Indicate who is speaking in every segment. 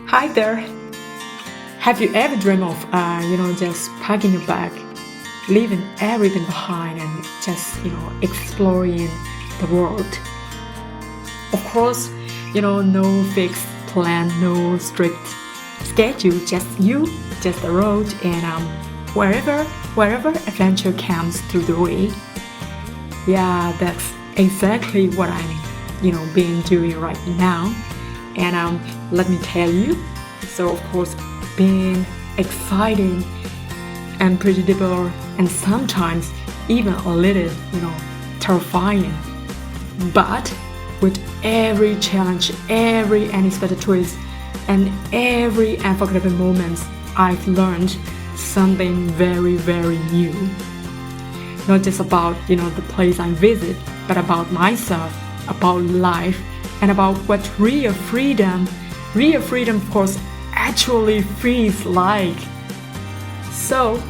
Speaker 1: Hi there. Have you ever dreamed of, just packing your bag, leaving everything behind and just, exploring the world? Of course, no fixed plan, no strict schedule, just you, just the road, and wherever adventure comes through the way. Yeah, that's exactly what I'm, been doing right now. And let me tell you, so of course, being exciting, unpredictable, and sometimes even a little, terrifying. But with every challenge, every unexpected twist, and every unforgettable moment, I've learned something very, very new. Not just about, the place I visit, but about myself, about life, and about what real freedom, of course, actually feels like. So,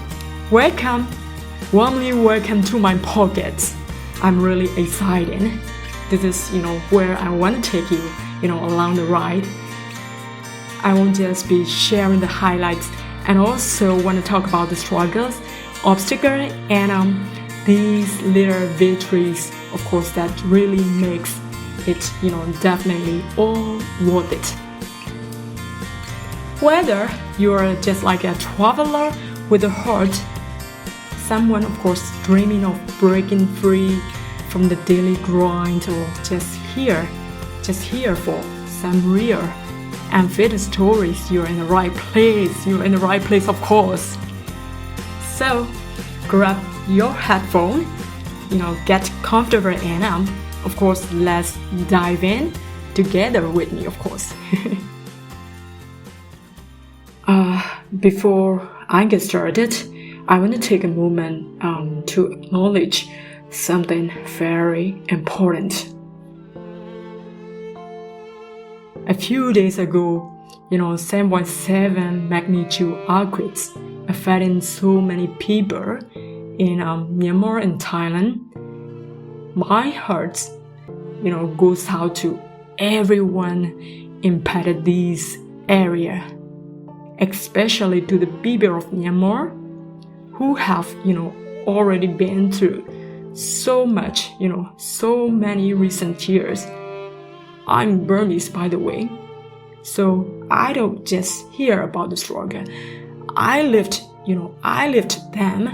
Speaker 1: warmly welcome to my pockets. I'm really excited. This is, where I want to take you, along the ride. I won't just be sharing the highlights, and also want to talk about the struggles, obstacles, and these little victories, of course, that really makes it, definitely all worth it. Whether you're just like a traveler with a heart, someone, of course, dreaming of breaking free from the daily grind, or just here for some real and fit stories, you're in the right place, of course. So, grab your headphone, get comfortable, and of course, let's dive in together with me, of course. Before I get started, I want to take a moment to acknowledge something very important. A few days ago, 7.7 magnitude earthquakes affecting so many people in Myanmar and Thailand. My heart, goes out to everyone impacted this area, especially to the people of Myanmar who have, already been through so much, so many recent years. I'm Burmese, by the way, so I don't just hear about the struggle. I lived them.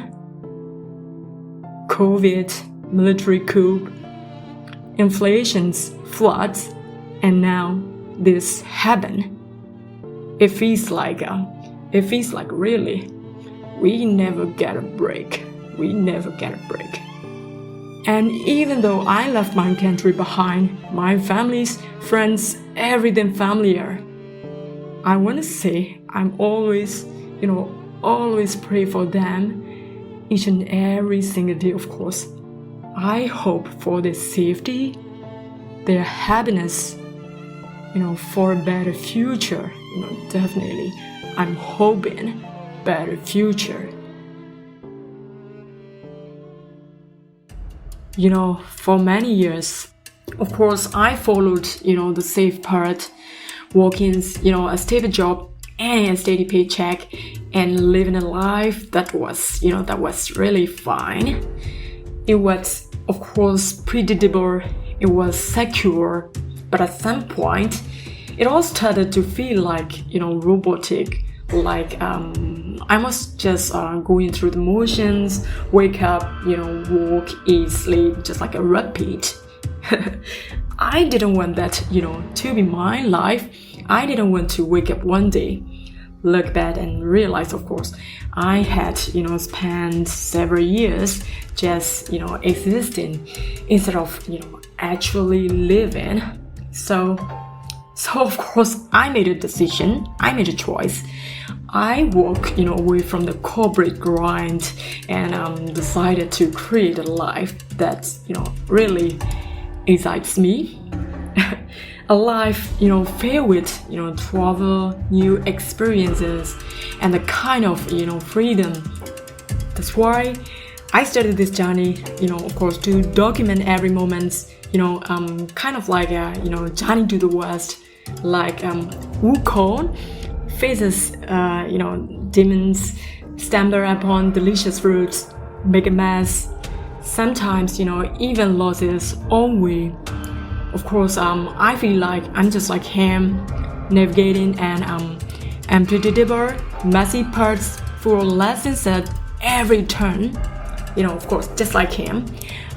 Speaker 1: COVID, military coup, inflations, floods, and now this happened. It feels like really, we never get a break. And even though I left my country behind, my families, friends, everything familiar, I want to say I'm always pray for them each and every single day, of course. I hope for their safety, their happiness, for a better future. Definitely, I'm hoping better future. For many years, of course, I followed, the safe part, working, a stable job and a steady paycheck, and living a life that was really fine. It was, of course, predictable, it was secure, but at some point, it all started to feel like, robotic, like I must just going through the motions, wake up, walk, eat, sleep, just like a repeat. I didn't want that, to be my life. I didn't want to wake up one day, look back and realize, of course, I had, spent several years just, existing instead of, actually living. So of course, I made a decision. I made a choice. I walked, away from the corporate grind and decided to create a life that, really excites me. A life, filled with, travel, new experiences, and the kind of, freedom. That's why I started this journey, of course, to document every moment, kind of like a, journey to the West, like Wukong faces, demons, stumble upon delicious fruits, make a mess, sometimes, even lost his own way. Of course, I feel like I'm just like him, navigating an unpredictable, messy parts full of lessons at every turn. Of course, just like him,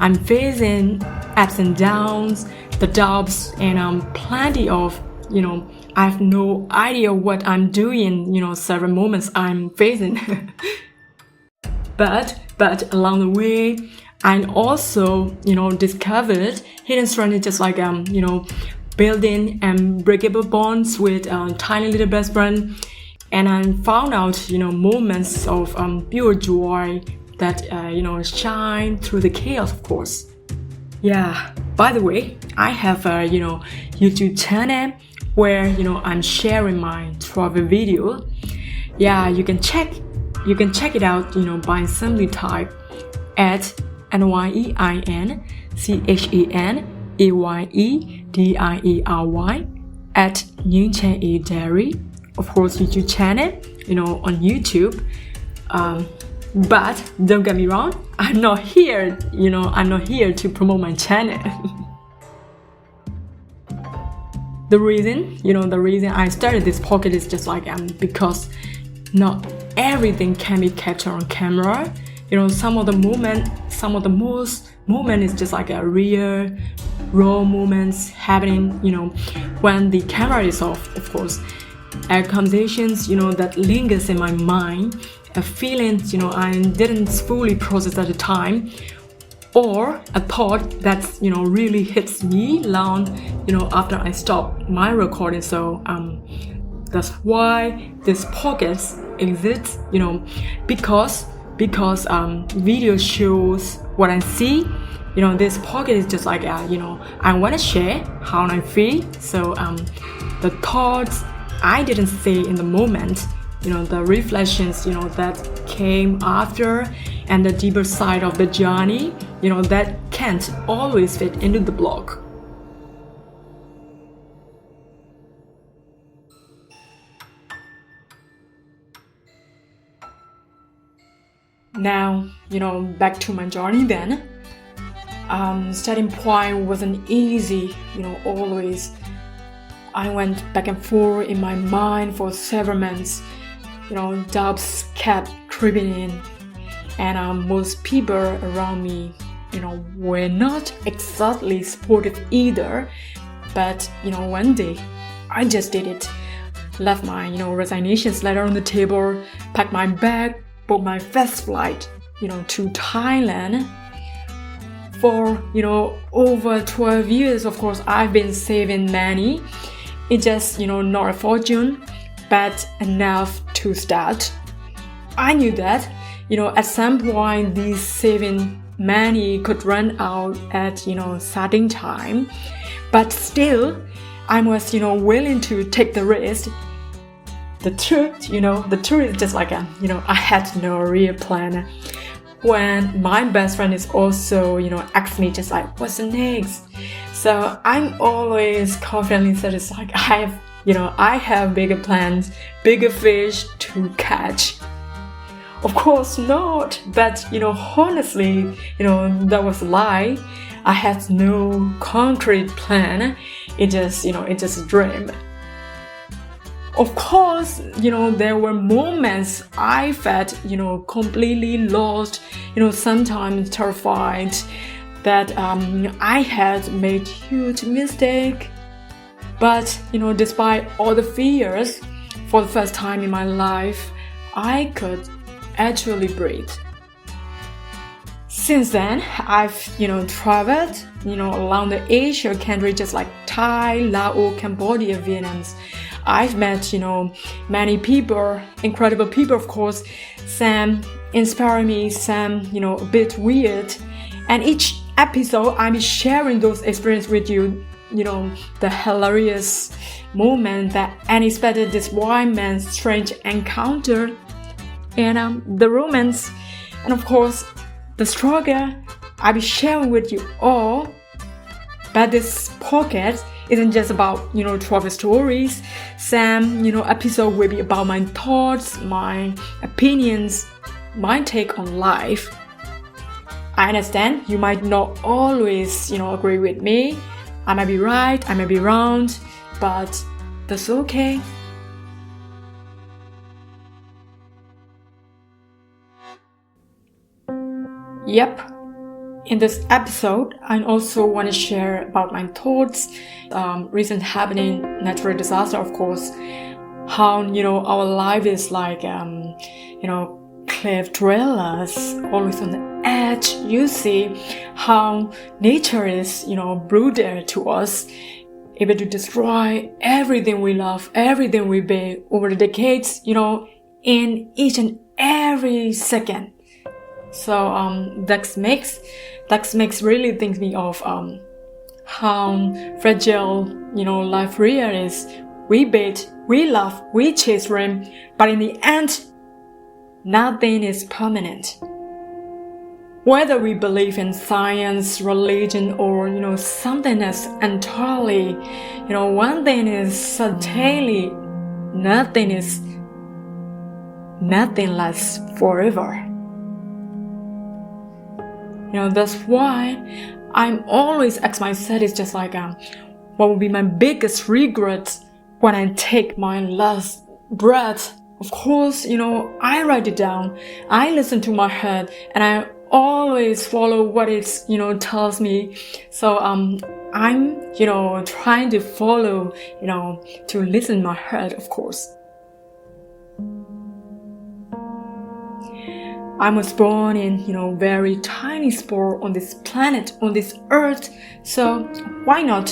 Speaker 1: I'm facing ups and downs, the doubts, and plenty of, I have no idea what I'm doing, several moments I'm facing. But along the way, I also, discovered hidden strength, just like, building unbreakable bonds with tiny little best friend. And I found out, moments of pure joy that, shine through the chaos, of course. Yeah, by the way, I have a, YouTube channel where, I'm sharing my travel video. Yeah, you can check it out, by simply type at Nyein CHENAYEDIERY at Nyein Diary. Of course, YouTube channel, on YouTube. But don't get me wrong, I'm not here to promote my channel. The reason I started this pocket is just like because not everything can be captured on camera. Some of the moment is just like a real, raw moments happening, when the camera is off, of course. Conversations, that lingers in my mind, a feeling, I didn't fully process at the time, or a thought that, really hits me long, after I stop my recording. So, that's why this podcast exists, because video shows what I see. This pocket is just like, I want to share how I feel. So, the thoughts I didn't say in the moment, the reflections, that came after, and the deeper side of the journey, that can't always fit into the blog. Now, back to my journey then. Starting point wasn't easy, always. I went back and forth in my mind for several months. Doubts kept creeping in. And most people around me, were not exactly supportive either. But, one day, I just did it. Left my, resignations letter on the table, packed my bag, booked my first flight, to Thailand. For, over 12 years, of course, I've been saving money. It's just, not a fortune, but enough to start. I knew that, at some point, this saving money could run out at, certain time. But still, I was, willing to take the risk. The truth is just like, I had no real plan. When my best friend is also, asks me just like, what's the next? So I'm always confidently satisfied. I have bigger plans, bigger fish to catch. Of course not, but, honestly, that was a lie. I had no concrete plan. It just a dream. Of course, there were moments I felt, completely lost, sometimes terrified that I had made huge mistake. But, despite all the fears, for the first time in my life, I could actually breathe. Since then, I've, traveled, along the Asia country, just like Thai, Laos, Cambodia, Vietnam. I've met, many people, incredible people, of course. Some inspire me, some, a bit weird. And each episode, I'll be sharing those experiences with you, the hilarious moment, that unexpected, this white man's strange encounter, and the romance, and of course, the struggle I'll be sharing with you all. But this pocket isn't just about, travel stories. Some, episode will be about my thoughts, my opinions, my take on life. I understand you might not always, agree with me. I might be right, I might be wrong, but that's okay. Yep. In this episode, I also want to share about my thoughts, recent happening, natural disaster, of course, how, our life is like, cliff dwellers, always on the edge. You see how nature is, brutal to us, able to destroy everything we love, everything we build over the decades, in each and every second. So that makes really think me of how fragile, life really is. We build, we love, we chase dream, but in the end, nothing is permanent. Whether we believe in science, religion, or, something that's entirely, one thing is certainly nothing lasts forever. That's why I'm always ask myself, it's just like, what will be my biggest regret when I take my last breath? Of course, I write it down. I listen to my heart, and I always follow what it, tells me. So, I'm, trying to follow, to listen to my heart, of course. I was born in, very tiny spot on this planet, on this earth. So why not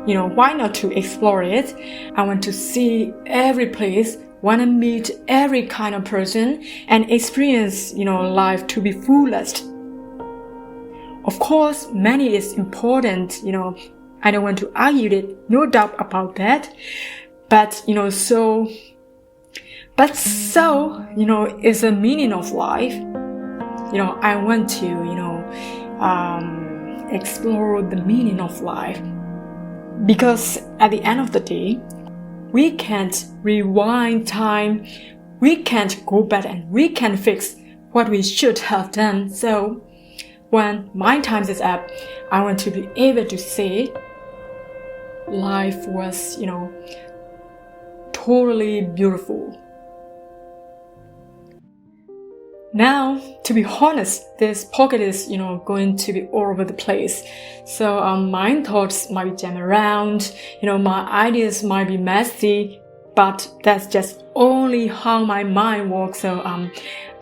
Speaker 1: to explore it? I want to see every place, want to meet every kind of person and experience, life to be fullest. Of course, money is important, I don't want to argue it, no doubt about that. But, so is the meaning of life. I want to, explore the meaning of life. Because at the end of the day, we can't rewind time, we can't go back and we can't fix what we should have done. So when my time is up, I want to be able to say life was, totally beautiful. Now, to be honest, this pocket is, going to be all over the place. So, my thoughts might be jammed around, my ideas might be messy, but that's just only how my mind works. So,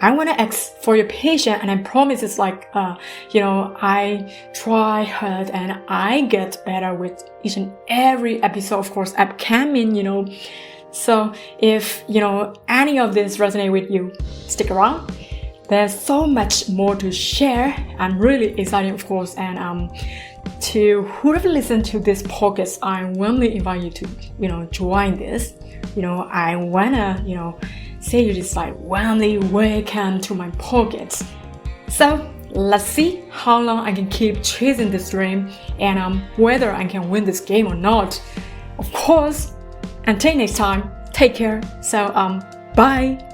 Speaker 1: I want to ask for your patience, and I promise it's like, I try hard and I get better with each and every episode, of course, upcoming, So, if, any of this resonate with you, stick around. There's so much more to share. I'm really excited, of course, and to whoever listen to this podcast, I warmly invite you to, join this. I wanna, say you just like warmly welcome to my podcast. So let's see how long I can keep chasing this dream and whether I can win this game or not. Of course, until next time, take care. So bye.